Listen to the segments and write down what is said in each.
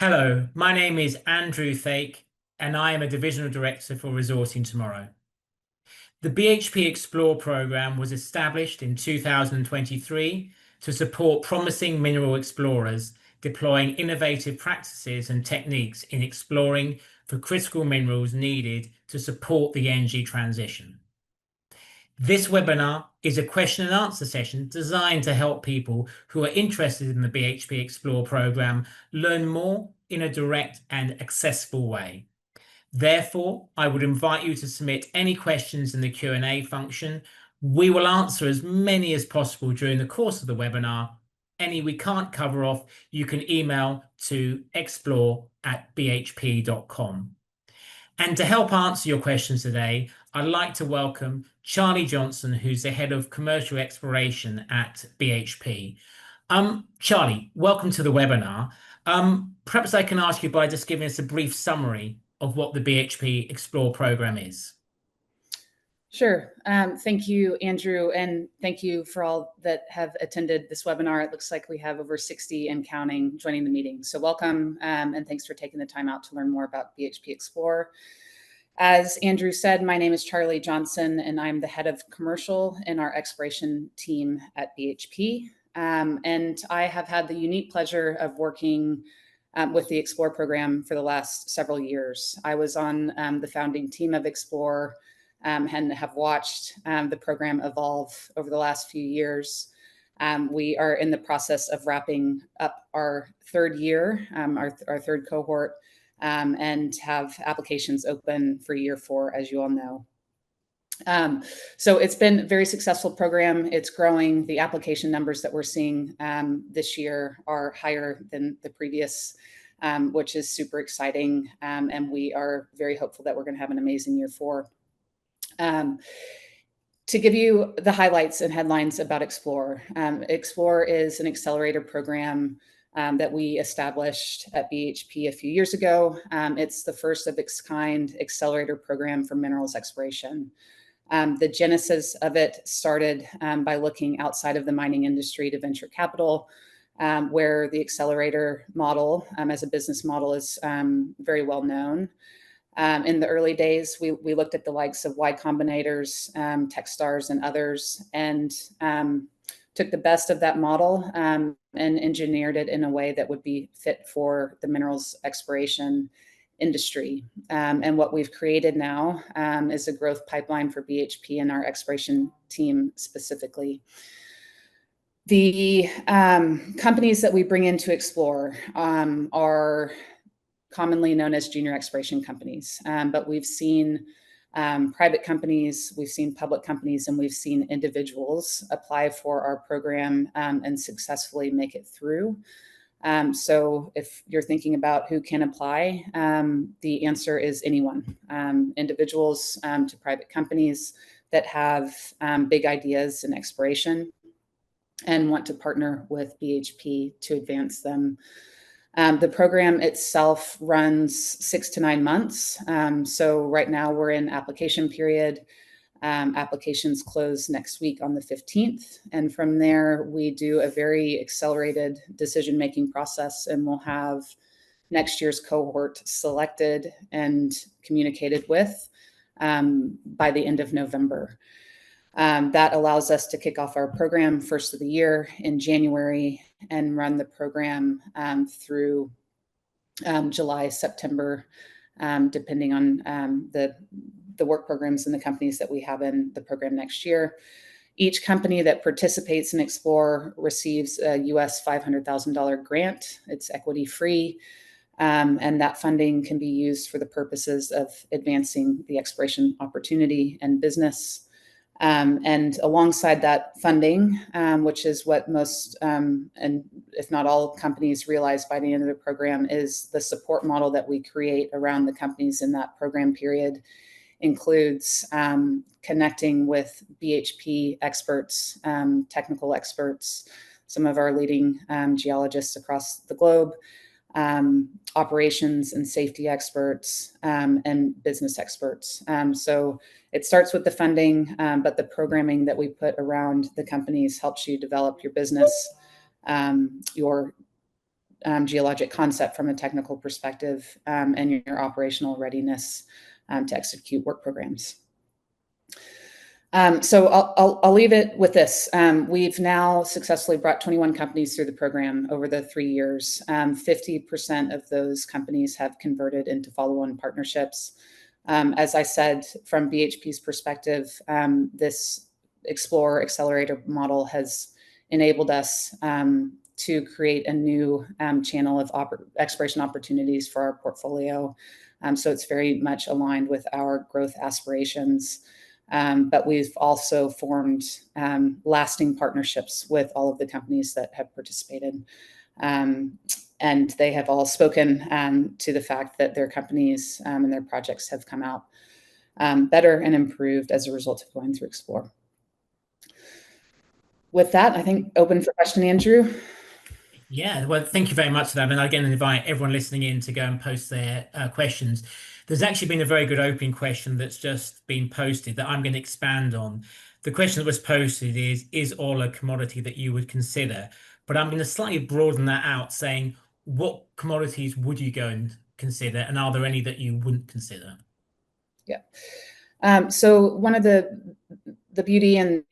Hello, my name is Andrew Thake, and I am a Divisional Director for Resourcing Tomorrow. The BHP Xplor program was established in 2023 to support promising mineral explorers deploying innovative practices and techniques in exploring for critical minerals needed to support the energy transition. This webinar is a question and answer session designed to help people who are interested in the BHP Xplor program learn more in a direct and accessible way. Therefore, I would invite you to submit any questions in the Q&A function. We will answer as many as possible during the course of the webinar. Any we can't cover off, you can email to explore@bhp.com. And to help answer your questions today, I'd like to welcome Charlie Johnson, who's the Head of Commercial Exploration at BHP. Charlie, welcome to the webinar. Perhaps I can ask you by just giving us a brief summary of what the BHP Xplor program is. Sure. Thank you, Andrew, and thank you for all that have attended this webinar. It looks like we have over 60 and counting joining the meeting. So welcome, and thanks for taking the time out to learn more about BHP Xplor. As Andrew said, my name is Charlie Johnson, and I'm the head of commercial in our exploration team at BHP. And I have had the unique pleasure of working with the Xplor program for the last several years. I was on the founding team of Xplor and have watched the program evolve over the last few years. We are in the process of wrapping up our third year, our third cohort, and have applications open for year 4, as you all know. So it's been a very successful program. It's growing. The application numbers that we're seeing this year are higher than the previous, which is super exciting. And we are very hopeful that we're going to have an amazing year 4. To give you the highlights and headlines about Xplor, Xplor is an accelerator program that we established at BHP a few years ago. It's the first of its kind accelerator program for minerals exploration. The genesis of it started by looking outside of the mining industry to venture capital, where the accelerator model as a business model is very well known. In the early days, we looked at the likes of Y Combinators, Techstars, and others, and took the best of that model and engineered it in a way that would be fit for the minerals exploration industry. And what we've created now is a growth pipeline for BHP and our exploration team specifically. The companies that we bring into Xplor are commonly known as junior exploration companies, but we've seen private companies, we've seen public companies, and we've seen individuals apply for our program and successfully make it through. So if you're thinking about who can apply, the answer is anyone, individuals to private companies that have big ideas in exploration and want to partner with BHP to advance them. The program itself runs 6 to 9 months. So right now we're in application period. Applications close next week on the 15th. And from there, we do a very accelerated decision-making process, and we'll have next year's cohort selected and communicated with by the end of November. That allows us to kick off our program first of the year in January and run the program through July, September, depending on the work programs and the companies that we have in the program next year. Each company that participates in Xplor receives a US $500,000 grant. It's equity free, and that funding can be used for the purposes of advancing the exploration opportunity and business. And alongside that funding, which is what most, and if not all companies realize by the end of the program, is the support model that we create around the companies in that program period includes connecting with BHP experts, technical experts, some of our leading geologists across the globe, operations and safety experts, and business experts. So it starts with the funding, but the programming that we put around the companies helps you develop your business, your geologic concept from a technical perspective, and your operational readiness to execute work programs. So I'll leave it with this. We've now successfully brought 21 companies through the program over the 3 years. 50% of those companies have converted into follow-on partnerships. As I said, from BHP's perspective, this Xplor accelerator model has enabled us to create a new channel of exploration opportunities for our portfolio. So it's very much aligned with our growth aspirations. But we've also formed lasting partnerships with all of the companies that have participated. And they have all spoken to the fact that their companies and their projects have come out better and improved as a result of going through Xplor. With that, I think open for question, Andrew. Yeah, well, thank you very much for that. And again, invite everyone listening in to go and post their questions. There's actually been a very good opening question that's just been posted that I'm going to expand on. The question that was posted is oil a commodity that you would consider? But I'm going to slightly broaden that out, saying, what commodities would you go and consider? And are there any that you wouldn't consider? Yeah. So one of the beauty and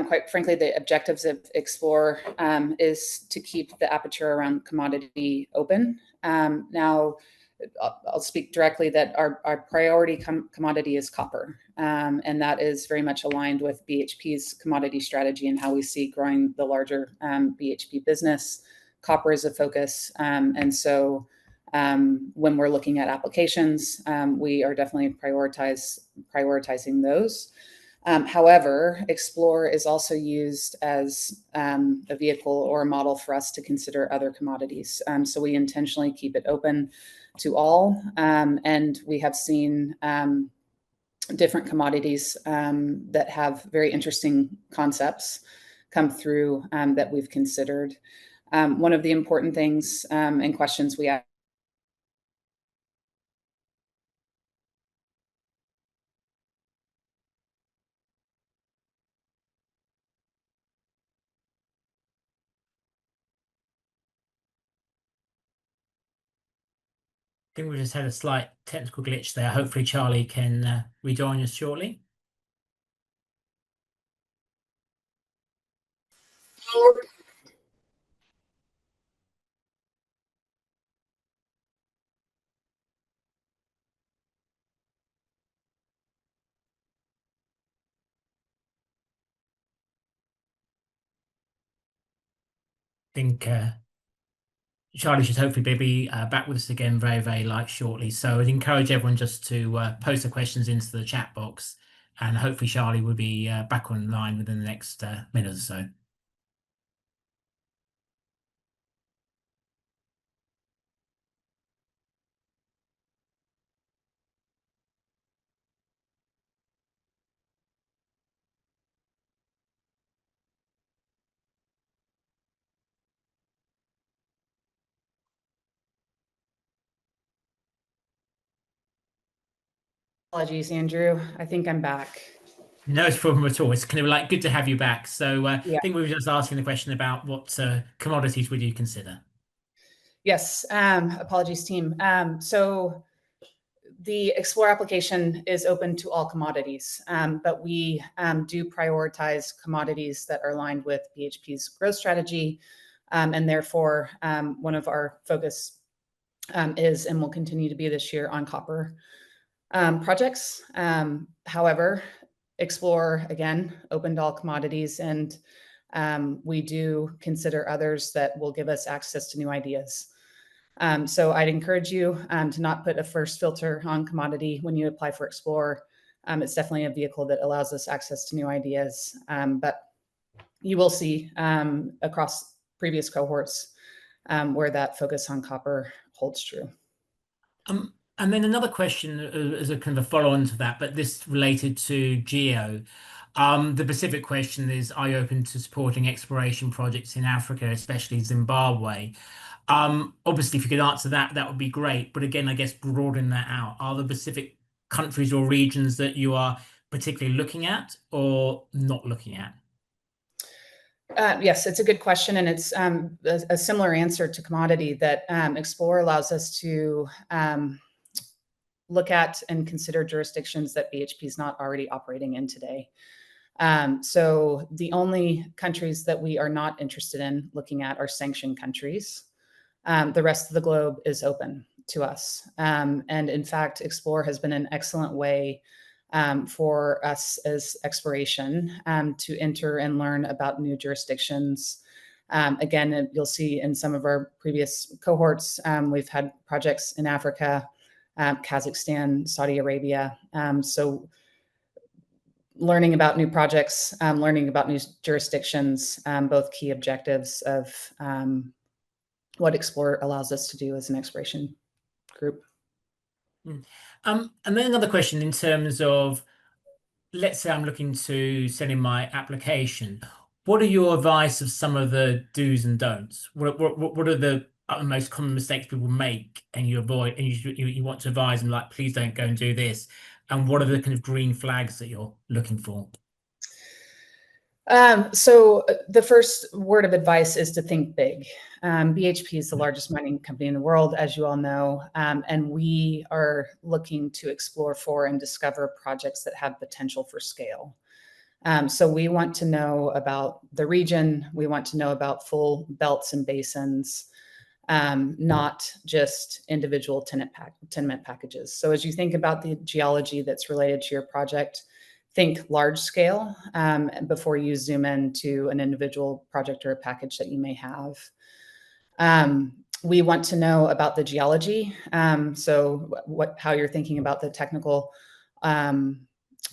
quite frankly, the objectives of Xplor is to keep the aperture around commodity open. Now, I'll speak directly that our priority commodity is copper. And that is very much aligned with BHP's commodity strategy and how we see growing the larger BHP business. Copper is a focus. And so when we're looking at applications, we are definitely prioritizing those. However, Xplor is also used as a vehicle or a model for us to consider other commodities. So we intentionally keep it open to all. And we have seen different commodities that have very interesting concepts come through that we've considered. One of the important things and questions we ask I think we just had a slight technical glitch there. Hopefully Charlie can rejoin us shortly. I think Charlie should hopefully be back with us again very, very shortly. So I'd encourage everyone just to post the questions into the chat box, and hopefully Charlie will be back online within the next minute or so. Apologies, Andrew. I think I'm back. No problem at all. It's kind of like good to have you back. So I Yeah. think we were just asking the question about what commodities would you consider? Yes. Apologies, team. So the Xplor application is open to all commodities, but we do prioritize commodities that are aligned with BHP's growth strategy. And therefore, one of our focus is and will continue to be this year on copper projects. However, Xplor, again, open to all commodities, and we do consider others that will give us access to new ideas. So I'd encourage you to not put a first filter on commodity when you apply for Xplor. It's definitely a vehicle that allows us access to new ideas, but you will see across previous cohorts where that focus on copper holds true. And then another question as a kind of a follow-on to that, but this related to geo. The specific question is, are you open to supporting exploration projects in Africa, especially Zimbabwe? Obviously, if you could answer that, that would be great. But again, I guess broaden that out. Are there specific countries or regions that you are particularly looking at or not looking at? Yes, it's a good question, and it's a similar answer to commodity that Xplor allows us to look at and consider jurisdictions that BHP is not already operating in today. So the only countries that we are not interested in looking at are sanctioned countries. The rest of the globe is open to us. And in fact, Xplor has been an excellent way for us as exploration to enter and learn about new jurisdictions. Again, you'll see in some of our previous cohorts, we've had projects in Africa, Kazakhstan, Saudi Arabia. So learning about new projects, learning about new jurisdictions, both key objectives of what Xplor allows us to do as an exploration group. And then another question in terms of, let's say I'm looking to send in my application. What are your advice of some of the do's and don'ts? What are the most common mistakes people make and you avoid, and you want to advise them, like, please don't go and do this? And what are the kind of green flags that you're looking for? So the first word of advice is to think big. BHP is the largest mining company in the world, as you all know, and we are looking to explore for and discover projects that have potential for scale. So we want to know about the region. We want to know about full belts and basins, not just individual tenement packages. So as you think about the geology that's related to your project, think large scale before you zoom in to an individual project or a package that you may have. We want to know about the geology. So how you're thinking about the technical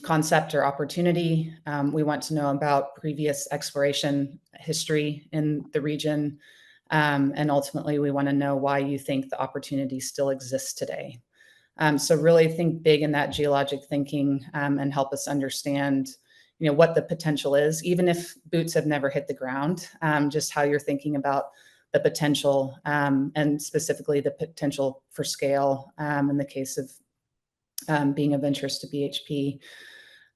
concept or opportunity. We want to know about previous exploration history in the region. And ultimately, we want to know why you think the opportunity still exists today. So really think big in that geologic thinking and help us understand, what the potential is, even if boots have never hit the ground, just how you're thinking about the potential and specifically the potential for scale in the case of being of interest to BHP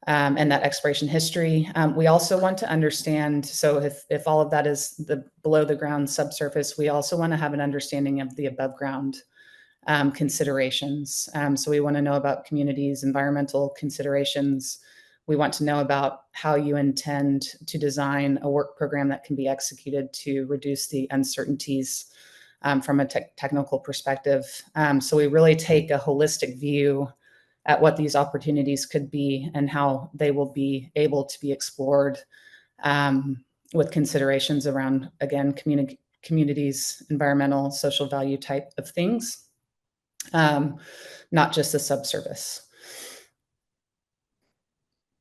and that exploration history. We also want to understand, so if all of that is the below the ground subsurface, we also want to have an understanding of the above ground considerations. So we want to know about communities, environmental considerations. We want to know about how you intend to design a work program that can be executed to reduce the uncertainties from a technical perspective. So we really take a holistic view at what these opportunities could be and how they will be able to be explored with considerations around, again, communities, environmental, social value type of things. Not just the subsurface.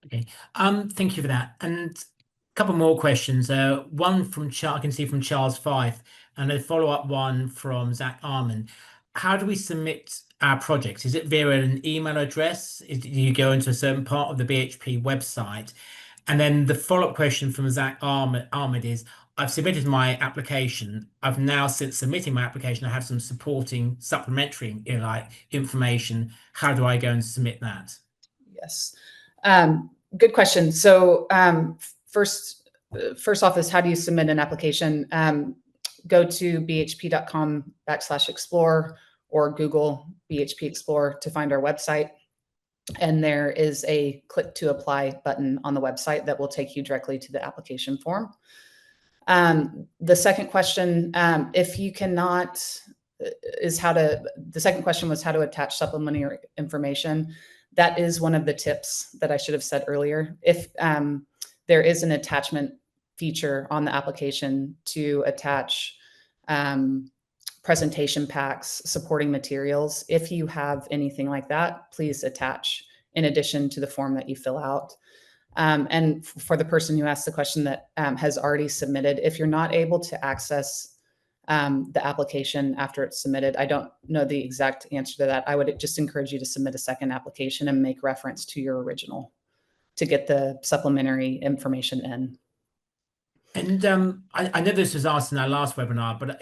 Okay. Thank you for that. And a couple more questions. One from I can see from Charles Fife, and a follow-up one from Zach Arman. How do we submit our projects? Is it via an email address? Do you go into a certain part of the BHP website? And then the follow-up question from Zach Ahmed is, I've submitted my application. I've now, since submitting my application, I have some supporting supplementary information. How do I go and submit that? Yes. Good question. So first off is, how do you submit an application? Go to bhp.com/explore or Google BHP Xplor to find our website. And there is a click to apply button on the website that will take you directly to the application form. The second question, if you cannot, the second question was how to attach supplementary information. That is one of the tips that I should have said earlier. If there is an attachment feature on the application to attach presentation packs, supporting materials, if you have anything like that, please attach in addition to the form that you fill out. And for the person who asked the question that has already submitted, if you're not able to access the application after it's submitted, I don't know the exact answer to that. I would just encourage you to submit a second application and make reference to your original to get the supplementary information in. And I know this was asked in our last webinar, but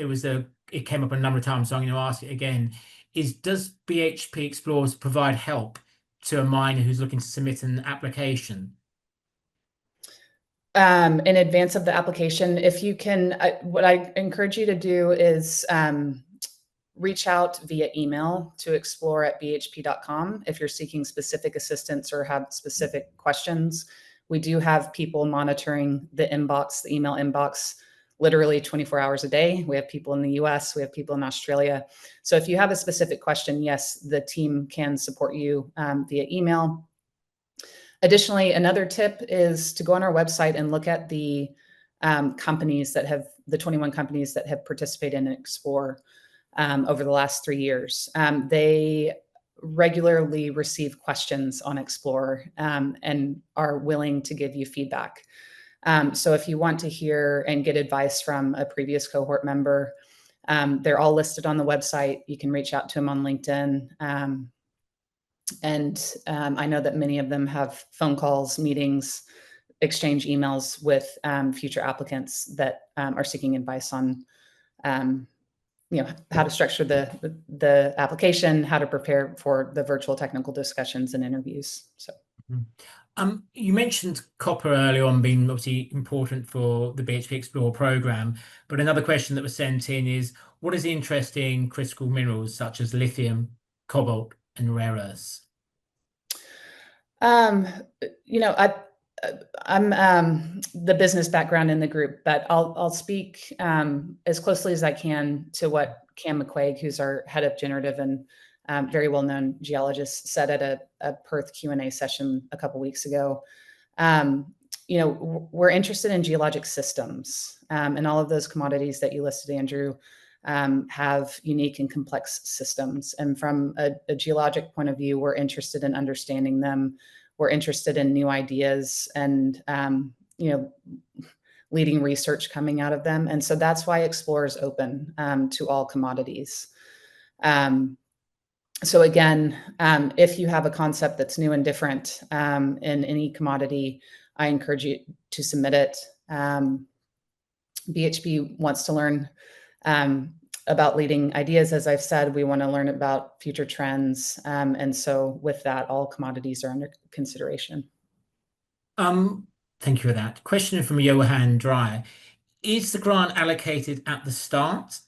it came up a number of times, so I'm going to ask it again. Does BHP Xplor provide help to a miner who's looking to submit an application? In advance of the application, if you can, what I encourage you to do is reach out via email to explore@bhp.com if you're seeking specific assistance or have specific questions. We do have people monitoring the inbox, the email inbox, literally 24 hours a day. We have people in the US, we have people in Australia. So if you have a specific question, yes, the team can support you via email. Additionally, another tip is to go on our website and look at the companies that have, the 21 companies that have participated in Xplor over the last 3 years. They regularly receive questions on Xplor and are willing to give you feedback. So if you want to hear and get advice from a previous cohort member, they're all listed on the website. You can reach out to them on LinkedIn. I know that many of them have phone calls, meetings, exchange emails with future applicants that are seeking advice on how to structure the application, how to prepare for the virtual technical discussions and interviews. So. You mentioned copper earlier on being obviously important for the BHP Xplor program, but another question that was sent in is, what is the interest in critical minerals such as lithium, cobalt, and rare earths? I'm the business background in the group, but I'll speak as closely as I can to what Cam McQuaig, who's our head of generative and very well-known geologist, said at a Perth Q&A session a couple weeks ago. We're interested in geologic systems, and all of those commodities that you listed, Andrew, have unique and complex systems. And from a geologic point of view, we're interested in understanding them. We're interested in new ideas and, leading research coming out of them. And so that's why Xplor is open to all commodities. So again, if you have a concept that's new and different in any commodity, I encourage you to submit it. BHP wants to learn about leading ideas. As I've said, we want to learn about future trends. And so with that, all commodities are under consideration. Thank you for that. Question from Johan Dreyer. Is the grant allocated at the start?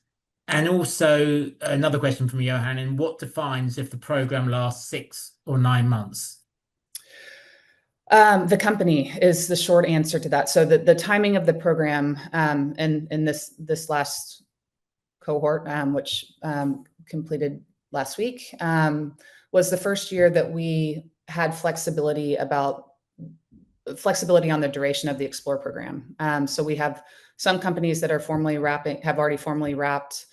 And also another question from Johan, and what defines if the program lasts 6 or 9 months? The company is the short answer to that. So the timing of the program in this last cohort, which completed last week, was the first year that we had flexibility on the duration of the Xplor program. So we have some companies that are have already formally wrapped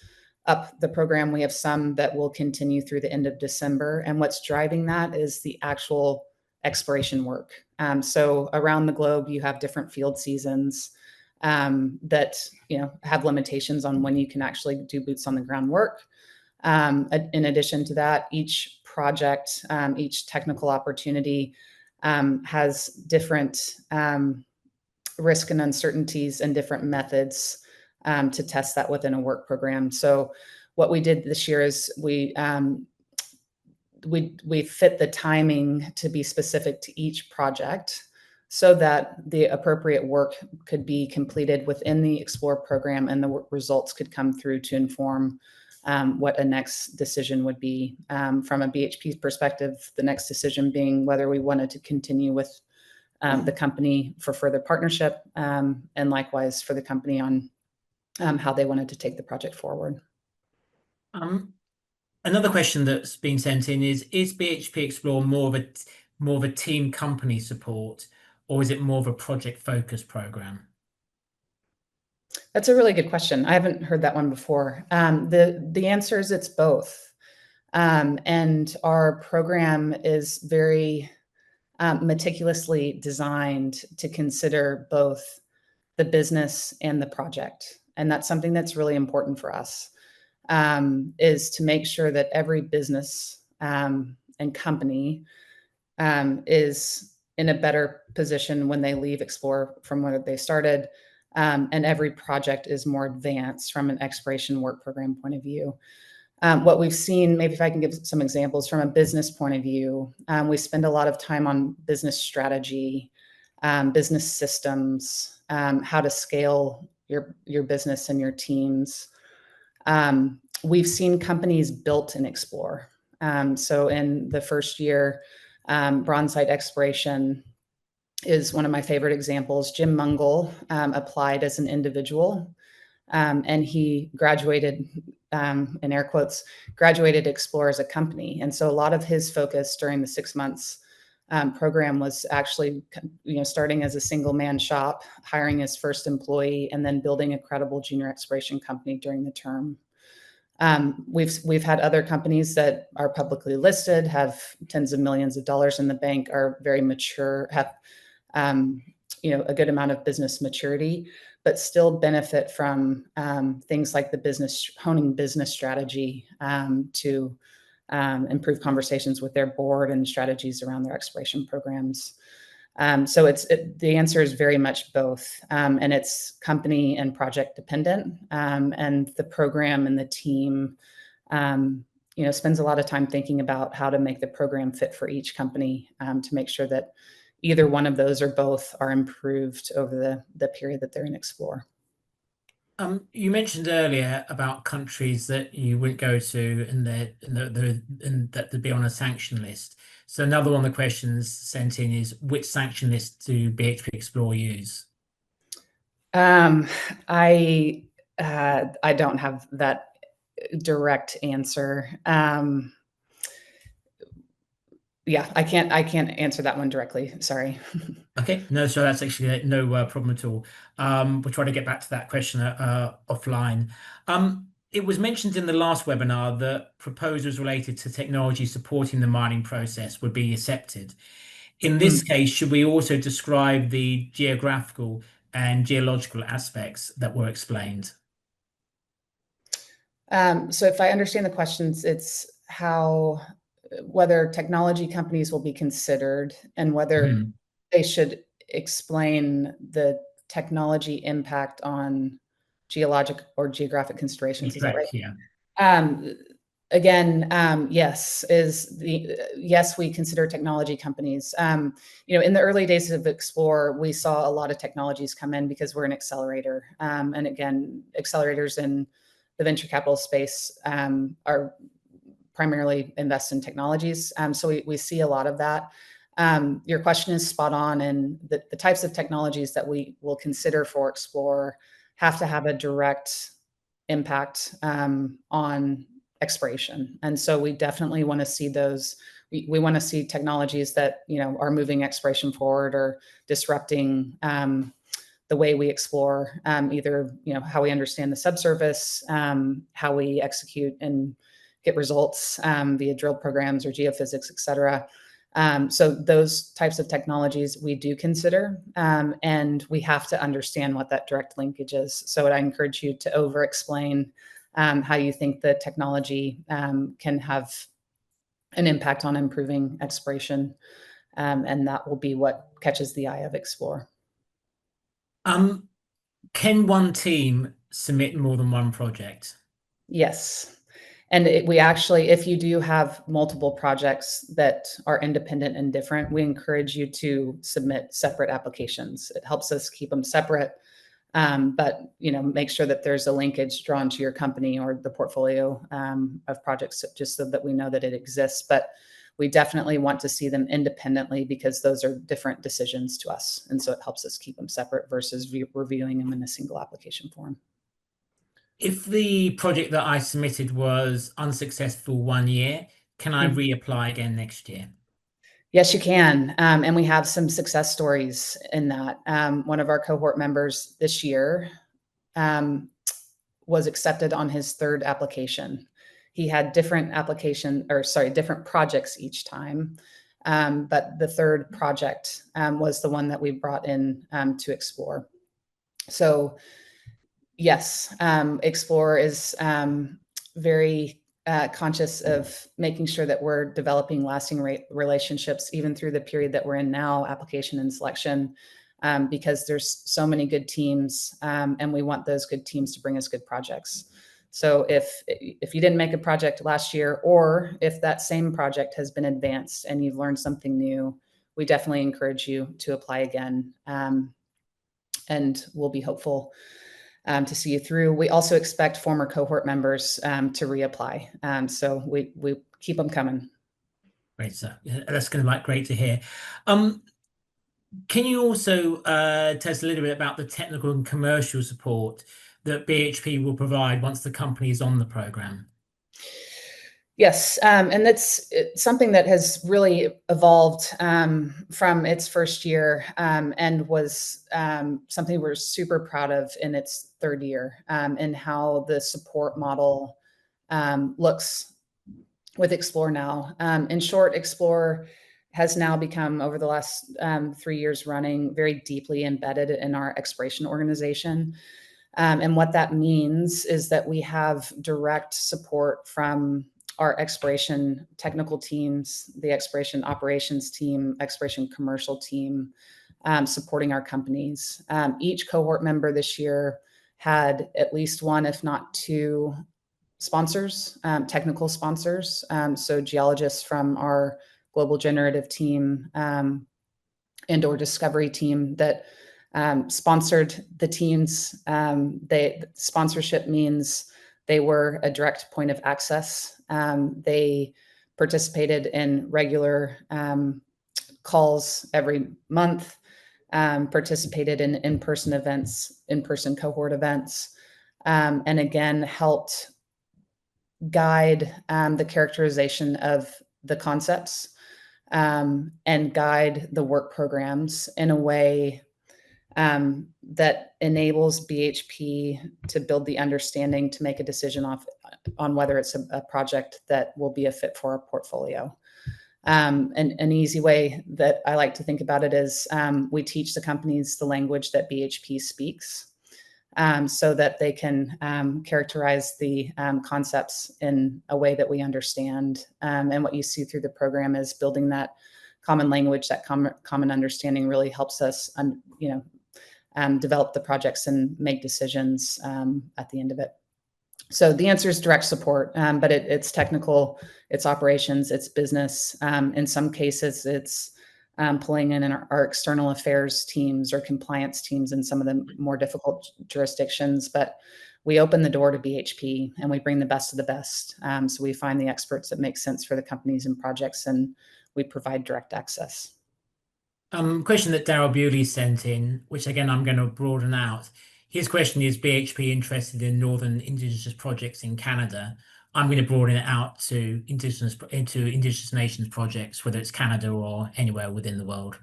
up the program. We have some that will continue through the end of December. And what's driving that is the actual exploration work. So around the globe, you have different field seasons that have limitations on when you can actually do boots on the ground work. In addition to that, each project, each technical opportunity has different risk and uncertainties and different methods to test that within a work program. So what we did this year is we fit the timing to be specific to each project so that the appropriate work could be completed within the Xplor program and the results could come through to inform what a next decision would be. From a BHP perspective, the next decision being whether we wanted to continue with the company for further partnership, and likewise for the company on how they wanted to take the project forward. Another question that's been sent in is BHP Xplor more of a team company support, or is it more of a project focused program? That's a really good question. I haven't heard that one before. The answer is it's both. And our program is very meticulously designed to consider both the business and the project. And that's something that's really important for us, is to make sure that every business and company is in a better position when they leave Xplor from where they started. And every project is more advanced from an exploration work program point of view. What we've seen, maybe if I can give some examples from a business point of view, we spend a lot of time on business strategy, business systems, how to scale your business and your teams. We've seen companies built in Xplor. So in the first year, bronze site exploration is one of my favorite examples. Jim Mungle applied as an individual, and he graduated, in air quotes, graduated Xplor as a company. And so a lot of his focus during the 6 months program was actually, starting as a single man shop, hiring his first employee, and then building a credible junior exploration company during the term. We've had other companies that are publicly listed, have tens of millions of dollars in the bank, are very mature, have a good amount of business maturity, but still benefit from things like honing business strategy to improve conversations with their board and strategies around their exploration programs. So the answer is very much both, and it's company and project dependent. And the program and the team, spends a lot of time thinking about how to make the program fit for each company to make sure that either one of those or both are improved over the period that they're in Xplor. You mentioned earlier about countries that you wouldn't go to and that they'd be on a sanction list. So another one of the questions sent in is, which sanction list do BHP Xplor use? I don't have that direct answer. Yeah, I can't answer that one directly. Sorry. Okay, no, so that's actually no problem at all. We'll try to get back to that question offline. It was mentioned in the last webinar that proposals related to technology supporting the mining process would be accepted. In this case, should we also describe the geographical and geological aspects that were explained? So if I understand the questions, it's whether technology companies will be considered and whether they should explain the technology impact on geologic or geographic considerations. Is that right? Yeah. Again, yes, we consider technology companies. In the early days of Xplor, we saw a lot of technologies come in because we're an accelerator. And again, accelerators in the venture capital space are primarily invest in technologies. So we see a lot of that. Your question is spot on, and the types of technologies that we will consider for Xplor have to have a direct impact on exploration. And so we definitely want to see those. We want to see technologies that are moving exploration forward or disrupting the way we explore, either how we understand the subsurface, how we execute and get results via drill programs or geophysics, et cetera. So those types of technologies we do consider, and we have to understand what that direct linkage is. So I encourage you to over-explain how you think the technology can have an impact on improving exploration, and that will be what catches the eye of Xplor. Can one team submit more than one project? Yes. And we actually, if you do have multiple projects that are independent and different, we encourage you to submit separate applications. It helps us keep them separate, but make sure that there's a linkage drawn to your company or the portfolio of projects, just so that we know that it exists. But we definitely want to see them independently because those are different decisions to us. And so it helps us keep them separate versus reviewing them in a single application form. If the project that I submitted was unsuccessful 1 year, can I reapply again next year? Yes, you can. And we have some success stories in that. One of our cohort members this year was accepted on his third application. He had different projects each time. But the third project was the one that we brought in to Xplor. So yes, Xplor is very conscious of making sure that we're developing lasting relationships even through the period that we're in now, application and selection, because there's so many good teams, and we want those good teams to bring us good projects. So if you didn't make a project last year, or if that same project has been advanced and you've learned something new, we definitely encourage you to apply again. And we'll be hopeful to see you through. We also expect former cohort members to reapply. So we keep them coming. Great stuff. That's going to be great to hear. Can you also tell us a little bit about the technical and commercial support that BHP will provide once the company is on the program? Yes, and that's something that has really evolved from its first year and was something we're super proud of in its third year, and how the support model looks with Xplor now. In short, Xplor has now become, over the last 3 years running, very deeply embedded in our exploration organization. And what that means is that we have direct support from our exploration technical teams, the exploration operations team, exploration commercial team, supporting our companies. Each cohort member this year had at least one, if not two, sponsors, technical sponsors. So geologists from our global generative team and or discovery team that sponsored the teams. Sponsorship means they were a direct point of access. They participated in regular calls every month, participated in in-person events, in-person cohort events, and again, helped guide the characterization of the concepts and guide the work programs in a way that enables BHP to build the understanding to make a decision on whether it's a project that will be a fit for our portfolio. And an easy way that I like to think about it is we teach the companies the language that BHP speaks, so that they can characterize the concepts in a way that we understand. And what you see through the program is building that common language, that common understanding really helps us, develop the projects and make decisions at the end of it. So the answer is direct support, but it's technical, it's operations, it's business. In some cases, it's pulling in our external affairs teams or compliance teams in some of the more difficult jurisdictions. But we open the door to BHP and we bring the best of the best. So we find the experts that make sense for the companies and projects, and we provide direct access. Question that Daryl Bewley sent in, which again I'm going to broaden out. His question is BHP interested in northern indigenous projects in Canada? I'm going to broaden it out to indigenous nations projects, whether it's Canada or anywhere within the world.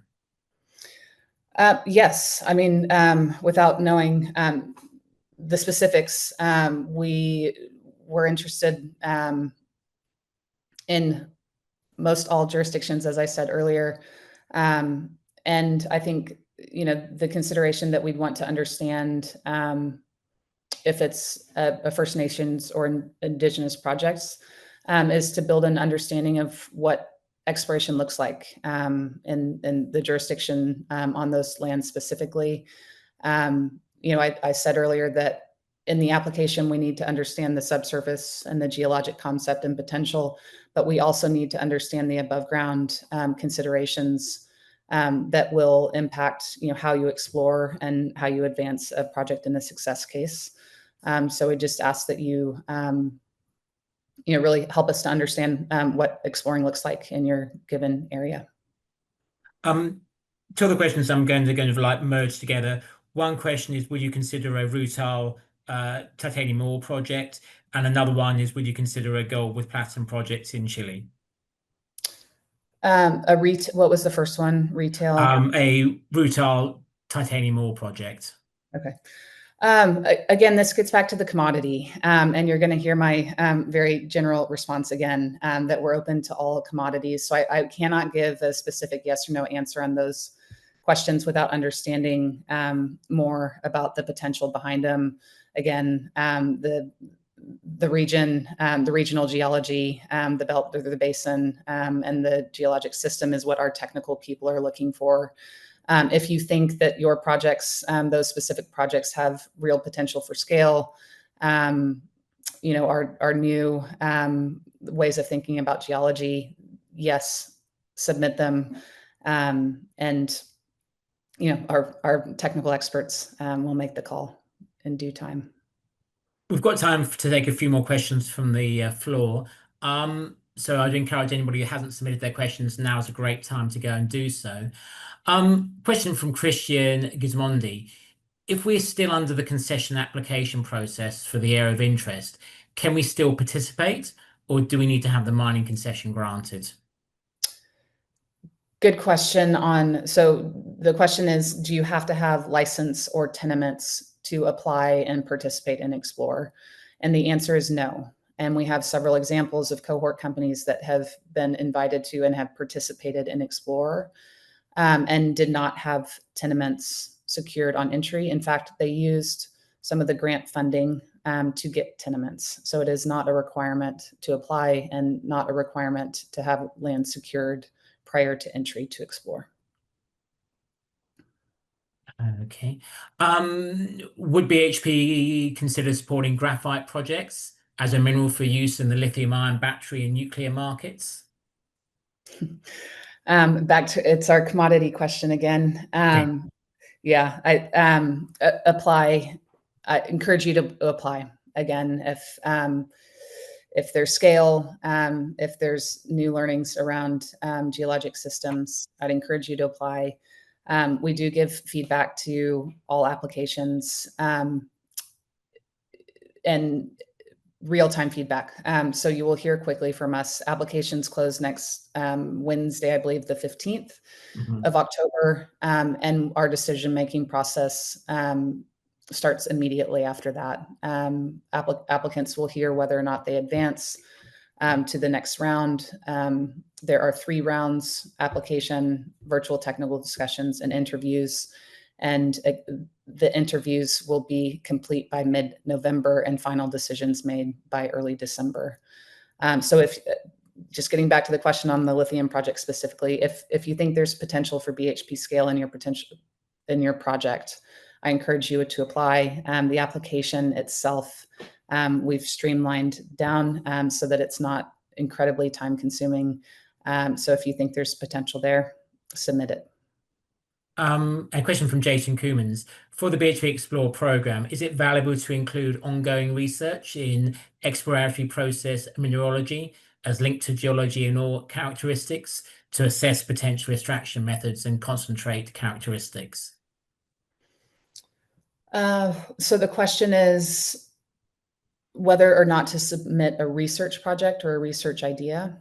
Yes, I mean, without knowing the specifics, we were interested in most all jurisdictions, as I said earlier. And I think, the consideration that we'd want to understand if it's a First Nations or Indigenous projects is to build an understanding of what exploration looks like in the jurisdiction on those lands specifically. I said earlier that in the application, we need to understand the subsurface and the geologic concept and potential, but we also need to understand the above ground considerations that will impact, how you explore and how you advance a project in a success case. So we just ask that you, really help us to understand what exploring looks like in your given area. Two other questions I'm going to merge together. One question is, would you consider a rutile titanium ore project? And another one is, would you consider a gold with platinum project in Chile? What was the first one? Retail? A rutile titanium ore project. Okay. Again, this gets back to the commodity, and you're going to hear my very general response again, that we're open to all commodities. So I cannot give a specific yes or no answer on those questions without understanding more about the potential behind them. Again, the region, the regional geology, the belt or the basin, and the geologic system is what our technical people are looking for. If you think that your projects, those specific projects, have real potential for scale, our new ways of thinking about geology, yes, submit them. And our technical experts will make the call in due time. We've got time to take a few more questions from the floor. So I'd encourage anybody who hasn't submitted their questions, now is a great time to go and do so. Question from Christian Gismondi. If we're still under the concession application process for the area of interest, can we still participate, or do we need to have the mining concession granted? Good question so the question is, do you have to have license or tenements to apply and participate in Xplor? And the answer is no. And we have several examples of cohort companies that have been invited to and have participated in Xplor and did not have tenements secured on entry. In fact, they used some of the grant funding to get tenements. So it is not a requirement to apply and not a requirement to have land secured prior to entry to Xplor. Okay. Would BHP consider supporting graphite projects as a mineral for use in the lithium-ion battery and nuclear markets? Back to it's our commodity question again. Yeah, apply. I encourage you to apply again if there's scale, if there's new learnings around geologic systems. I'd encourage you to apply. We do give feedback to all applications and real-time feedback. So you will hear quickly from us. Applications close next Wednesday, I believe the 15th of October. And our decision-making process starts immediately after that. Applicants will hear whether or not they advance to the next round. There are 3 rounds: application, virtual technical discussions, and interviews. And the interviews will be complete by mid-November and final decisions made by early December. So just getting back to the question on the lithium project specifically, if you think there's potential for BHP scale in your project, I encourage you to apply. The application itself, we've streamlined down so that it's not incredibly time consuming. So if you think there's potential there, submit it. A question from Jason Coomans. For the BHP Xplor program, is it valuable to include ongoing research in exploratory process mineralogy as linked to geology and ore characteristics to assess potential extraction methods and concentrate characteristics? So the question is whether or not to submit a research project or a research idea.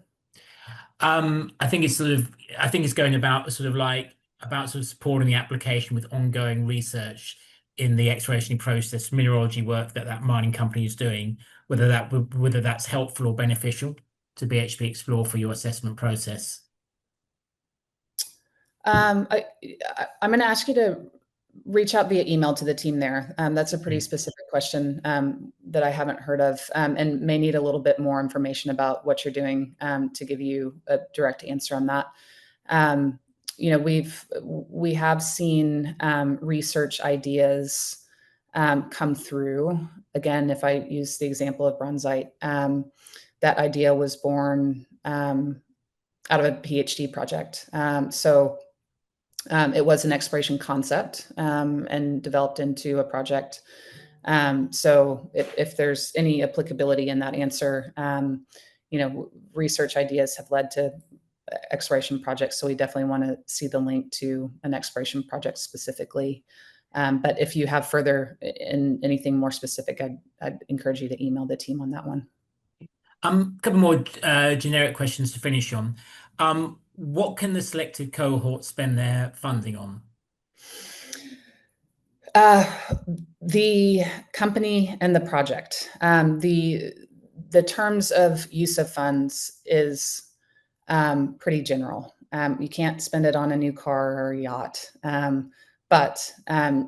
I think it's going about supporting the application with ongoing research in the exploration process mineralogy work that mining company is doing, whether that's helpful or beneficial to BHP Xplor for your assessment process. I'm going to ask you to reach out via email to the team there. That's a pretty specific question that I haven't heard of and may need a little bit more information about what you're doing to give you a direct answer on that. We have seen research ideas come through. Again, if I use the example of bronzite, that idea was born out of a PhD project. It was an exploration concept and developed into a project. So if there's any applicability in that answer, research ideas have led to exploration projects. So we definitely want to see the link to an exploration project specifically. But if you have further in anything more specific, I'd encourage you to email the team on that one. A couple more generic questions to finish on. What can the selected cohort spend their funding on? The company and the project. The terms of use of funds is pretty general. You can't spend it on a new car or a yacht, but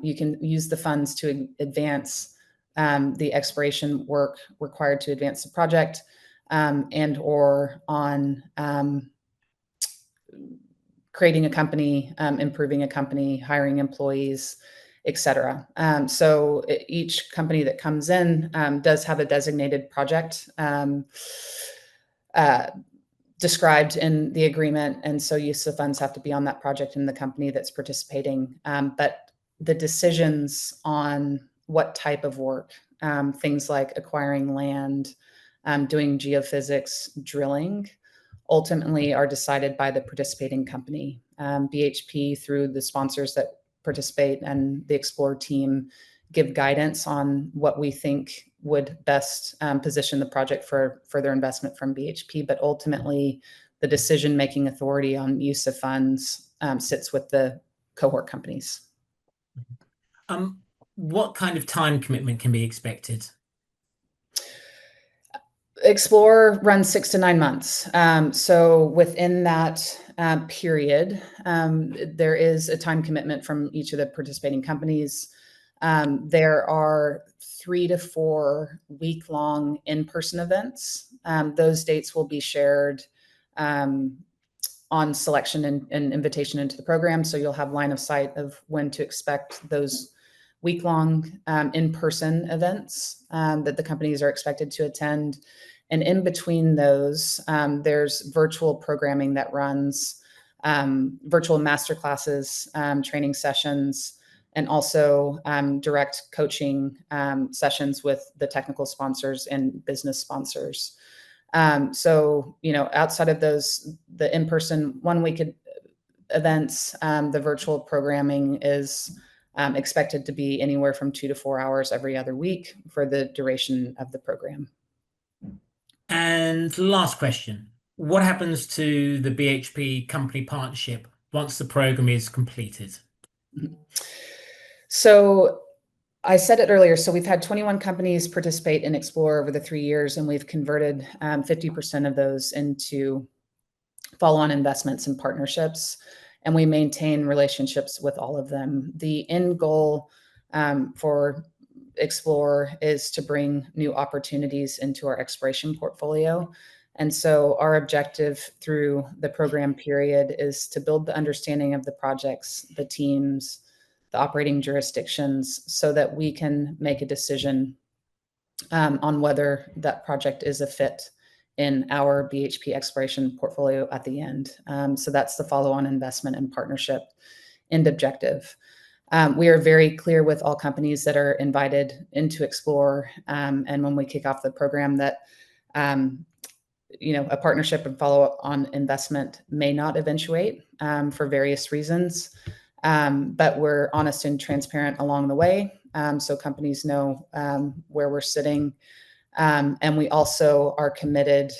you can use the funds to advance the exploration work required to advance the project and or on creating a company, improving a company, hiring employees, etc. So each company that comes in does have a designated project described in the agreement. And so use of funds have to be on that project and the company that's participating. But the decisions on what type of work, things like acquiring land, doing geophysics, drilling, ultimately are decided by the participating company. BHP, through the sponsors that participate, and the Xplor team, give guidance on what we think would best position the project for further investment from BHP. But ultimately, the decision-making authority on use of funds sits with the cohort companies. What kind of time commitment can be expected? Xplor runs 6 to 9 months. So within that period, there is a time commitment from each of the participating companies. There are 3 to 4 week-long in-person events. Those dates will be shared on selection and invitation into the program. So you'll have line of sight of when to expect those week-long in-person events that the companies are expected to attend. And in between those, there's virtual programming that runs, virtual masterclasses, training sessions, and also direct coaching sessions with the technical sponsors and business sponsors. So, outside of those, the in-person 1 week events, the virtual programming is expected to be anywhere from 2 to 4 hours every other week for the duration of the program. And last question, what happens to the BHP company partnership once the program is completed? So I said it earlier, so we've had 21 companies participate in Xplor over the 3 years, and we've converted 50% of those into follow-on investments and partnerships, and we maintain relationships with all of them. The end goal for Xplor is to bring new opportunities into our exploration portfolio. And so our objective through the program period is to build the understanding of the projects, the teams, the operating jurisdictions, so that we can make a decision on whether that project is a fit in our BHP exploration portfolio at the end. So that's the follow-on investment and partnership end objective. We are very clear with all companies that are invited into Xplor, and when we kick off the program, that a partnership and follow-on investment may not eventuate for various reasons, but we're honest and transparent along the way, so companies know where we're sitting, and we also are committed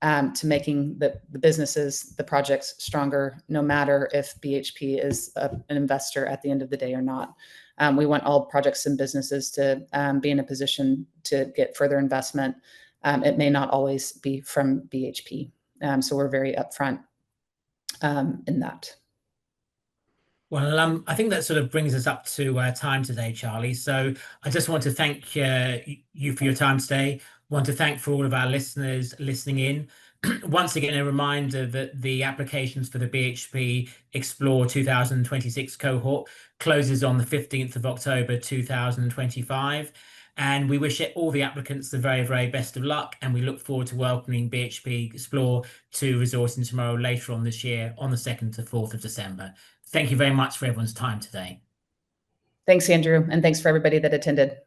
to making the businesses, the projects stronger, no matter if BHP is an investor at the end of the day or not. We want all projects and businesses to be in a position to get further investment. It may not always be from BHP. So we're very upfront in that. Well, I think that sort of brings us up to time today, Charlie. So I just want to thank you for your time today. Want to thank for all of our listeners listening in. Once again, a reminder that the applications for the BHP Xplor 2026 cohort closes on the 15th of October 2025. And we wish all the applicants the very, very best of luck. And we look forward to welcoming BHP Xplor to Resourcing Tomorrow later on this year on the 2nd to 4th of December. Thank you very much for everyone's time today. Thanks, Andrew, and thanks for everybody that attended.